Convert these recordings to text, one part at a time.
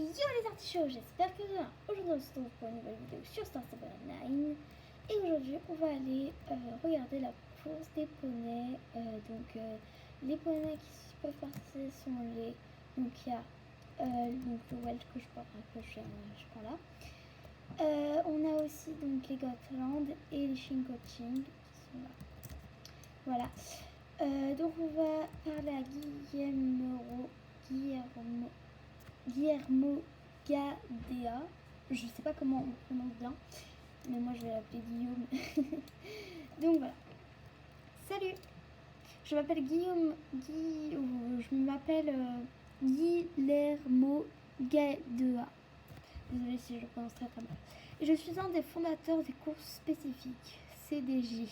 Yo les artichauts, j'espère que vous allez bien. Aujourd'hui on se retrouve pour une nouvelle vidéo sur Star Stable 9. Et aujourd'hui on va aller regarder la course des poneys. Les poneys qui peuvent participer sont les... Donc il y a le Welsh que je prends là. On a aussi donc les Gotland et les Shinkoching qui sont là. Voilà. Donc on va parler à Guillermo Gadea. Je sais pas comment on prononce bien, mais moi je vais l'appeler Guillaume. Donc voilà. Salut. Je m'appelle je m'appelle Guillermo Gadea. Désolée si je le prononce très mal. Et je suis un des fondateurs des courses spécifiques, CDJ.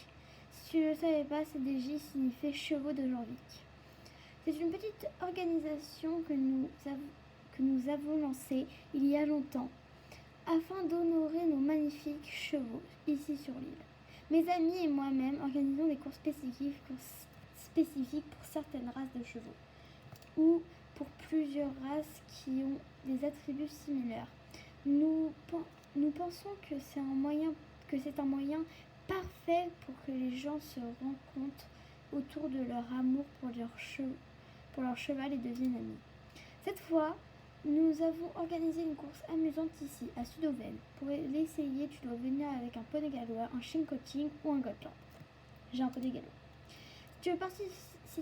Si tu ne le savais pas, CDJ signifie Chevaux de Jorvik. C'est une petite organisation que nous avons lancée il y a longtemps, afin d'honorer nos magnifiques chevaux ici sur l'île. Mes amis et moi-même organisons des courses spécifiques pour certaines races de chevaux, ou pour plusieurs races qui ont des attributs similaires. Nous pensons que c'est un moyen parfait pour que les gens se rencontrent autour de leur amour pour leur cheval et deviennent amis. Cette fois, nous avons organisé une course amusante ici, à Sudoven. Pour l'essayer, tu dois venir avec un poney gallois, un Shinkoching ou un Gotland. J'ai un poney gallois. Si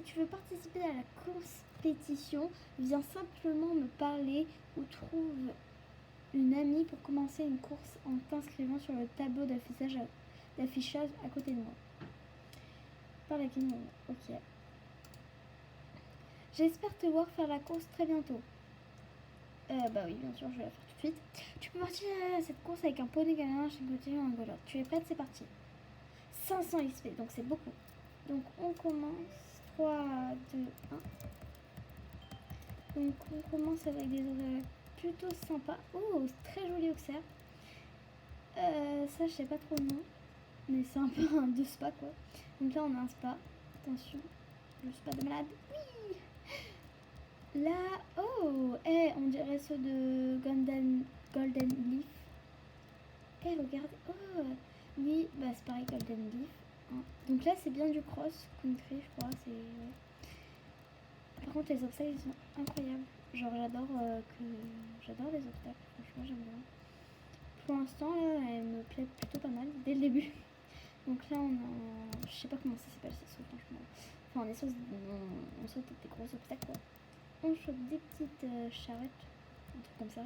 tu veux participer à la compétition, viens simplement me parler ou trouve une amie pour commencer une course en t'inscrivant sur le tableau d'affichage à côté de moi. Par la question, ok. J'espère te voir faire la course très bientôt. Bah oui, bien sûr, je vais la faire tout de suite. Tu peux partir à cette course avec un poney gallois, un Shinkoching ou un Gotland. Tu es prête? C'est parti. 500 XP, donc c'est beaucoup. Donc on commence. 3, 2, 1. Donc on commence avec des horaires plutôt sympas. Oh, très joli Auxerre. Ça, je sais pas trop le nom. Mais c'est un peu un de spa quoi. Donc là, on a un spa. Attention, le spa de malade. Oui. Là, oh, on dirait ceux de Golden Leaf. Regardez. Oh, oui, bah c'est pareil, Golden Leaf. Donc là, c'est bien du cross country, je crois. Par contre, les obstacles, ils sont incroyables. Genre, j'adore les obstacles. Franchement, j'aime bien. Pour l'instant, là, elle me plaît plutôt pas mal dès le début. Donc là, je sais pas comment ça s'appelle, ces sauts, franchement. Enfin, on saute des gros obstacles, quoi. On chope des petites charrettes, un truc comme ça.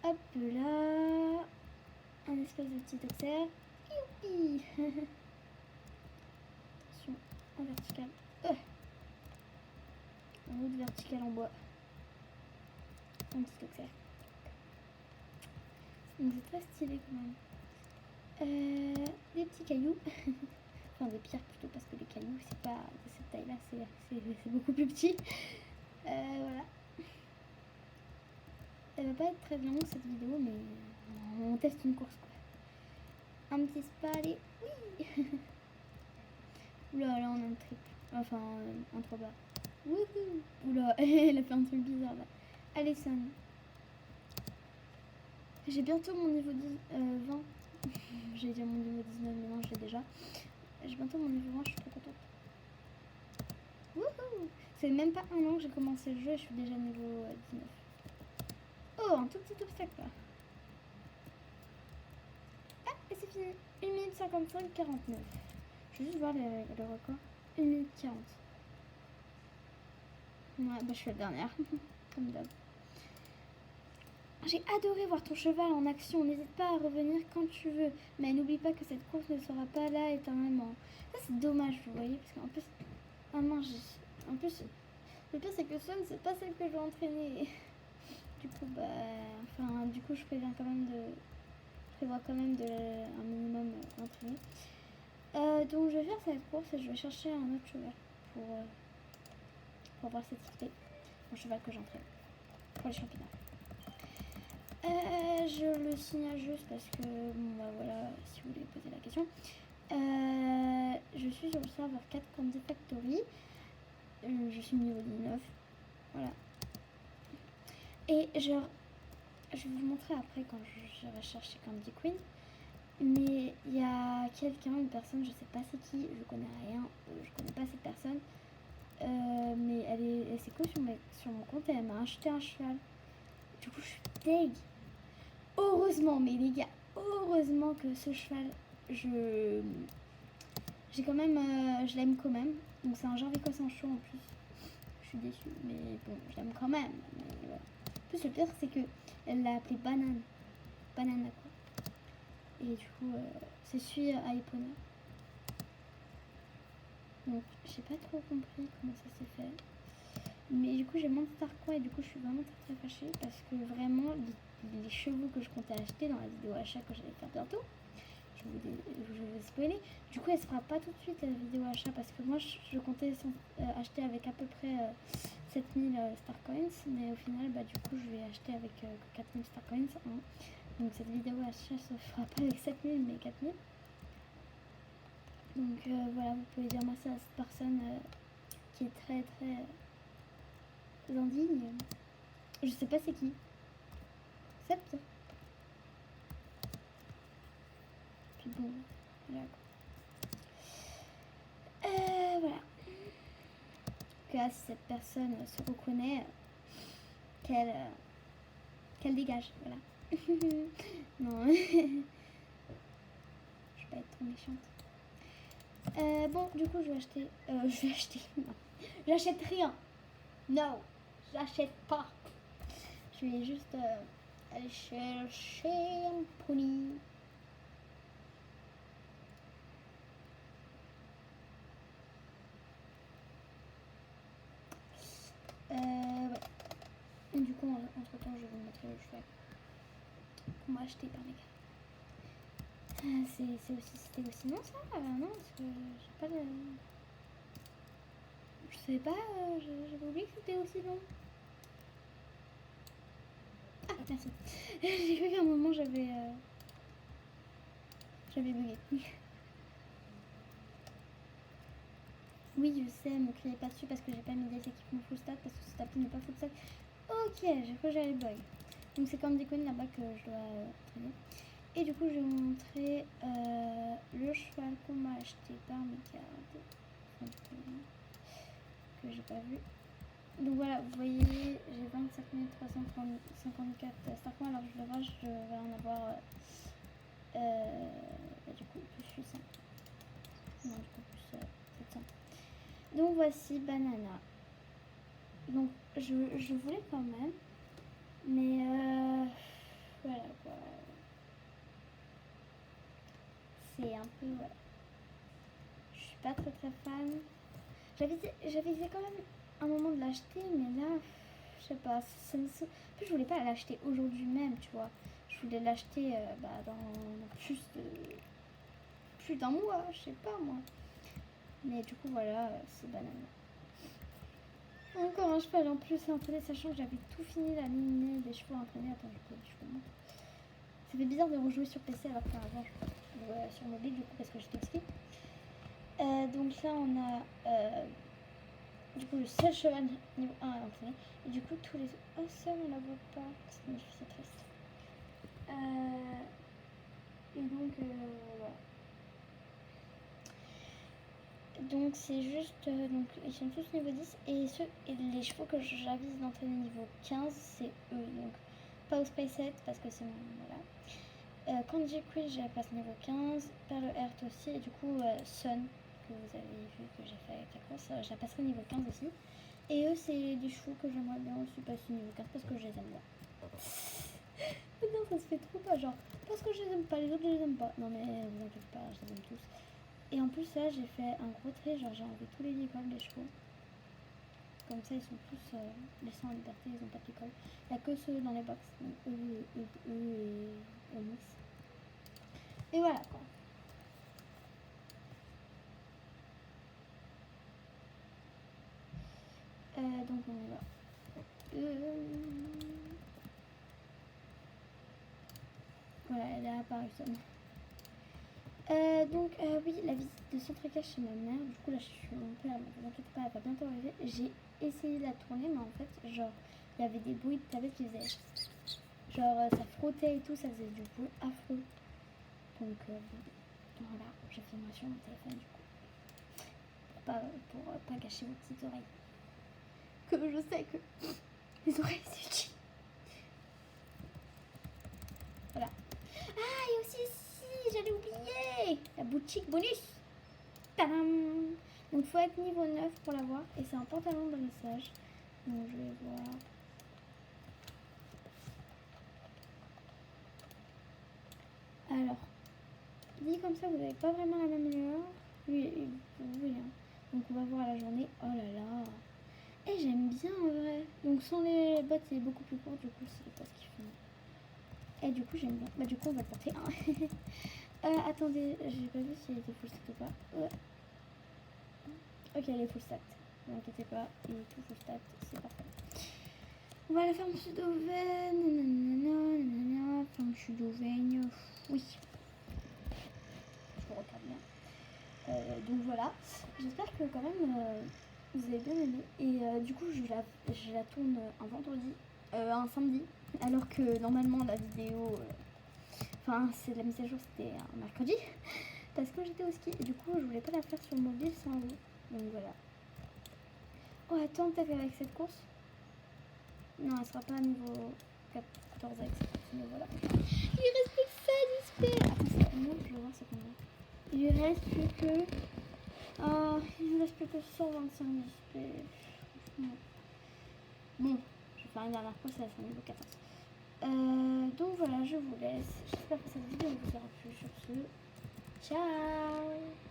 Hop là, un espèce de petit Auxerre. Youpi. Attention, en vertical. En route verticale en bois. Un petit Auxerre. Donc c'est très stylé quand même. Des petits cailloux. Enfin des pierres plutôt, parce que les cailloux c'est pas de cette taille là, c'est beaucoup plus petit. Voilà. Elle va pas être très longue cette vidéo, mais on teste une course quoi. Un petit spa, allez, oui. Oula, là on a un triple. Enfin, un 3 barres. Wouhou. Oula, elle a fait un truc bizarre là. Allez, Son. J'ai bientôt mon niveau 20. J'ai déjà mon niveau 19, mais non, je l'ai déjà. J'ai bientôt mon niveau 20, je suis trop contente. Wouhou. C'est même pas un an que j'ai commencé le jeu et je suis déjà niveau 19. Oh, un tout petit obstacle là. Ah, et c'est fini. 1 minute 55, 49. Je vais juste voir le record. 1 minute 40. Ouais, bah je suis la dernière. Comme d'hab. J'ai adoré voir ton cheval en action. N'hésite pas à revenir quand tu veux. Mais n'oublie pas que cette course ne sera pas là éternellement. Ça, c'est dommage, vous voyez. Parce qu'en plus... Ah mince, en plus... Le pire, c'est que Son, c'est pas celle que je vais entraîner. Du coup, bah... Enfin, du coup, je prévois quand même de un minimum entraîner. Donc, je vais faire cette course et je vais chercher un autre cheval pour avoir cette XP. Mon cheval que j'entraîne. Pour les championnats. Je le signale juste parce que, bon bah voilà, si vous voulez poser la question. Je suis sur le serveur 4 Candy Factory. Je suis niveau 19. Voilà. Et je vais vous montrer après quand je vais chercher Candy Queen. Mais il y a quelqu'un, une personne, je sais pas c'est qui, je connais rien, je connais pas cette personne. Mais elle s'est cool sur mon compte et elle m'a acheté un cheval. Du coup, je suis deg. Heureusement, mais les gars, heureusement que ce cheval, j'ai quand même, je l'aime quand même. Donc c'est un genre écossais en chaud en plus. Je suis déçue, mais bon, je l'aime quand même. Mais voilà. En plus, le pire, c'est que elle l'a appelé Banane. Banana quoi. Et du coup, c'est celui à Epona. Donc, j'ai pas trop compris comment ça s'est fait. Mais du coup, j'ai monté Tarquois et du coup, je suis vraiment très fâchée parce que vraiment, les chevaux que je comptais acheter dans la vidéo achat que j'allais faire bientôt, je vais spoiler. Du coup, elle se fera pas tout de suite la vidéo achat parce que moi, je comptais acheter avec à peu près 7000 Star Coins. Mais au final, bah, du coup, je vais acheter avec 4000 Star Coins. Hein. Donc, cette vidéo achat se fera pas avec 7000 mais 4000. Donc voilà, vous pouvez dire moi ça à cette personne qui est très indigne. Je sais pas c'est qui. C'est pire. Puis bon, voilà quoi. Voilà. Que là, si cette personne se reconnaît, qu'elle dégage, voilà. Non, je vais pas être trop méchante. Bon, du coup, je vais acheter. Non, j'achète rien. Non, j'achète pas. Je vais juste aller chercher un pony. Ouais. Et du coup, entre temps, je vais vous montrer le cheval qu'on m'a acheté par mes gars. C'était aussi long ça non, parce que j'ai pas le. Je sais pas, j'avais oublié que c'était aussi long. Ah, merci. J'ai vu qu'à un moment j'avais bugué. Oui, je sais, me criez pas dessus parce que j'ai pas mis des équipements full stat parce que ce tapis n'est pas full stat. Ok, j'ai cru que j'allais bug. Donc c'est comme des connes là-bas que je dois traîner. Et du coup, je vais vous montrer le cheval qu'on m'a acheté par mes cartes. Que j'ai pas vu. Donc voilà, vous voyez, j'ai 25 354 Star Coins. Alors je le vois, je vais en avoir du coup plus 800. Non, du coup plus 700. Donc voici Banana. Donc je voulais quand même. Mais voilà quoi. C'est un peu. Voilà. Je suis pas très fan. J'avais essayé quand même un moment de l'acheter, mais là, je sais pas. En plus, je voulais pas l'acheter aujourd'hui même, tu vois. Je voulais l'acheter dans plus d'un mois, je sais pas moi. Mais du coup, voilà, c'est banane. Encore un cheval en plus à entraîner, sachant que j'avais tout fini la lignée des chevaux entraînés. Attends, je peux ça fait bizarre de rejouer sur PC alors qu'avant je jouais sur mobile du coup parce que j'étais ski. Donc là on a du coup le seul cheval niveau 1 à entraîner. Et du coup tous les autres. Oh seul on la voit pas, c'est triste. Et donc voilà. Donc c'est juste, donc ils sont tous niveau 10 et les chevaux que j'avise d'entraîner niveau 15 c'est eux. Donc pas au Space 7 parce que c'est mon voilà. Candy Queen, je la passe niveau 15, Perle Heart aussi, et du coup Sun, que vous avez vu que j'ai fait avec la course, je la passerai niveau 15 aussi. Et eux, c'est des chevaux que j'aimerais bien aussi passer niveau 15 parce que je les aime bien. Non, ça se fait trop pas, genre, parce que je les aime pas, les autres je les aime pas. Non mais vous inquiétez pas, je les aime tous. Et en plus là, j'ai fait un gros trait, genre j'ai enlevé tous les licoles des chevaux. Comme ça, ils sont tous laissés en liberté, ils ont pas de l'école. Il n'y a que ceux dans les box, donc eux et Miss. Et voilà quoi. Donc on y va. Voilà, elle est apparue ça. Donc oui, la visite de Centricache chez ma mère. Du coup là je suis un peu là, ne vous inquiétez pas, elle va bientôt arriver. J'ai essayé de la tourner, mais en fait genre il y avait des bruits de tablette qui faisaient. Genre ça frottait et tout, ça faisait du bruit affreux. Donc voilà, j'ai fait moi sur mon téléphone du coup. Pour pas gâcher vos petites oreilles. Que je sais que les oreilles c'est utile. Voilà. Ah, et aussi ici, j'allais oublier la boutique bonus. Tadam! Donc faut être niveau 9 pour l'avoir. Et c'est un pantalon de dressage. Donc je vais voir. Alors, dit comme ça, vous n'avez pas vraiment la même lueur. Oui, oui, hein. Donc on va voir la journée. Oh là là. Et j'aime bien en vrai. Donc sans les bottes, c'est beaucoup plus court. Du coup, c'est pas ce qu'ils font. Et du coup, j'aime bien. Bah du coup, on va le porter. Attendez, j'ai pas vu s'il était full stack ou pas. Ouais. Ok, il est full stack. Ne vous inquiétez pas, il est tout full stack. C'est parfait. On va la ferme sud-auvergne. Ferme sud-auvergne. Oui. Je regarde bien. Donc voilà. J'espère que quand même vous avez bien aimé. Et du coup, je la tourne un vendredi, un samedi. Alors que normalement, la vidéo. Enfin, c'est la mise à jour, c'était un mercredi. Parce que j'étais au ski. Et du coup, je voulais pas la faire sur mobile sans vous. Donc voilà. Oh, attends, peut-être avec cette course. Non, elle sera pas à niveau 14 avec cette niveau-là. Il reste plus que ça d'XP. Attends, c'est combien? Je vais voir c'est combien. Il reste plus que... Oh, il reste plus que 125 d'XP. Bon, je vais faire une dernière course, elle sera niveau 14. Donc voilà, je vous laisse. J'espère que cette vidéo vous aura plu sur ce. Ciao!